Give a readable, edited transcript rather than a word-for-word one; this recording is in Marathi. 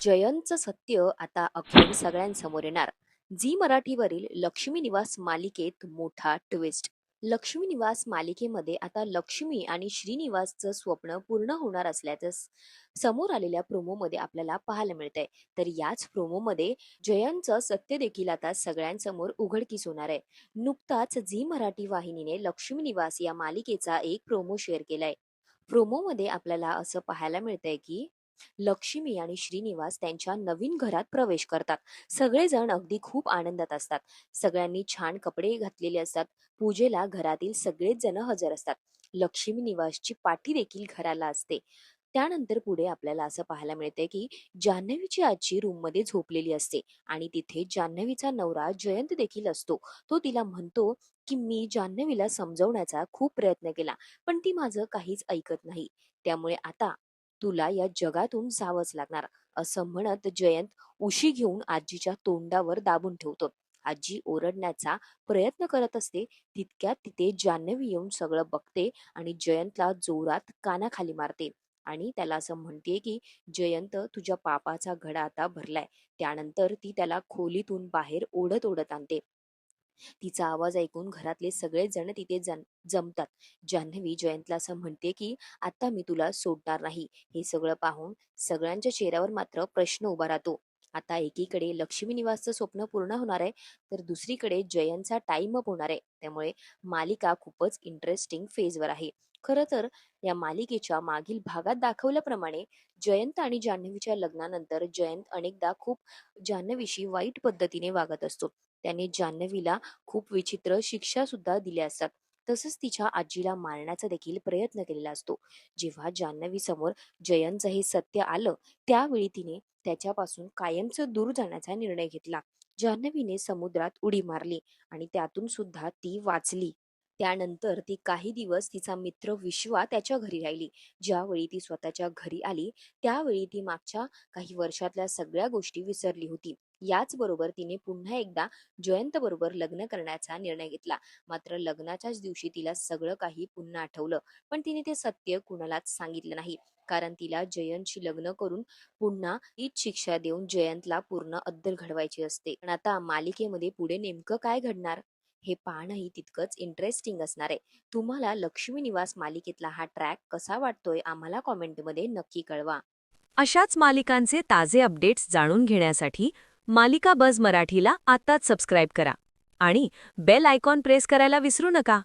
जयंतचं सत्य आता अखेर सगळ्यांसमोर येणार. झी मराठीवरील लक्ष्मी निवास मालिकेत मोठा ट्विस्ट. लक्ष्मी निवास मालिकेमध्ये आता लक्ष्मी आणि श्रीनिवासचं स्वप्न पूर्ण होणार असल्याचं समोर आलेल्या प्रोमोमध्ये आपल्याला पाहायला मिळतंय. तर याच प्रोमोमध्ये जयंतचं सत्य देखील आता सगळ्यांसमोर उघडकीस होणार आहे. नुकताच झी मराठी वाहिनीने लक्ष्मी निवास या मालिकेचा एक प्रोमो शेअर केलाय. प्रोमोमध्ये आपल्याला असं पाहायला मिळतंय की लक्ष्मी आणि श्रीनिवास त्यांच्या नवीन घरात प्रवेश करतात. सगळेजण अगदी खूप आनंदात असतात. सगळ्यांनी छान कपडे घातलेले असतात. पूजेला घरातील सगळेच जण हजर असतात. लक्ष्मी निवासची पाठी देखील घराला असते. त्यानंतर पुढे आपल्याला असं पाहायला मिळते की जान्हवीची आजी रूममध्ये झोपलेली असते आणि तिथे जान्हवीचा नवरा जयंत देखील असतो. तो तिला म्हणतो की मी जान्हवीला समजवण्याचा खूप प्रयत्न केला, पण ती माझं काहीच ऐकत नाही. त्यामुळे आता तुला या जगातून जावंच लागणार, असं म्हणत जयंत उशी घेऊन आजीच्या तोंडावर दाबून ठेवतो. आजी ओरडण्याचा प्रयत्न करत असते. तितक्यात तिथे जान्हवी येऊन सगळं बघते आणि जयंतला जोरात कानाखाली मारते आणि त्याला असं म्हणते की जयंत, तुझ्या पापाचा घडा आता भरलाय. त्यानंतर ती त्याला खोलीतून बाहेर ओढत ओढत आणते. तिचा आवाज ऐकून घरातले सगळेच जण तिथे जमतात. जान्हवी जयंतला असं म्हणते की आता मी तुला सोडणार नाही. हे सगळं पाहून सगळ्यांच्या चेहऱ्यावर मात्र प्रश्न उभा राहतो. आता एकीकडे लक्ष्मी निवासचं स्वप्न पूर्ण होणार आहे, तर दुसरीकडे जयंतचा टाइम अप होणार आहे. त्यामुळे मालिका खूपच इंटरेस्टिंग फेजवर आहे. खरं तर या मालिकेच्या मागील भागात दाखवल्याप्रमाणे जयंत आणि जान्हवीच्या लग्नानंतर जयंत अनेकदा खूप जान्हवीशी वाईट पद्धतीने वागत असतो. त्याने जान्हवीला खूप विचित्र शिक्षा सुद्धा दिल्या असतात. तसंच तिच्या आजीला मारण्याचा देखील प्रयत्न केलेला असतो. जेव्हा जान्हवी समोर जयंतचं हे सत्य आलं, त्यावेळी तिने त्याच्यापासून कायमचं दूर जाण्याचा निर्णय घेतला. जान्हवीने समुद्रात उडी मारली आणि त्यातून सुद्धा ती वाचली. त्यानंतर ती काही दिवस तिचा मित्र विश्वा त्याच्या घरी राहिली. ज्यावेळी ती स्वतःच्या घरी आली, त्यावेळी ती मागच्या काही वर्षातल्या सगळ्या गोष्टी विसरली होती. याचबरोबर तिने पुन्हा एकदा जयंत बरोबर लग्न करण्याचा निर्णय घेतला. मात्र लग्नाच्याच दिवशी तिला सगळं काही पुन्हा आठवलं. पण तिने ते सत्य कुणालाच सांगितलं नाही. कारण तिला जयंतशी लग्न करून पुन्हा तीच शिक्षा देऊन जयंतला पूर्ण अद्दल घडवायची असते. पण आता मालिकेमध्ये पुढे नेमकं काय घडणार हे पाहणंही तितकंच इंटरेस्टिंग असणार आहे. तुम्हाला लक्ष्मी निवास मालिकेतला हा ट्रॅक कसा वाटतोय आम्हाला कॉमेंटमध्ये नक्की कळवा. अशाच मालिकांचे ताजे अपडेट्स जाणून घेण्यासाठी मालिका बझ मराठीला आत्ताच सबस्क्राईब करा आणि बेल आयकॉन प्रेस करायला विसरू नका.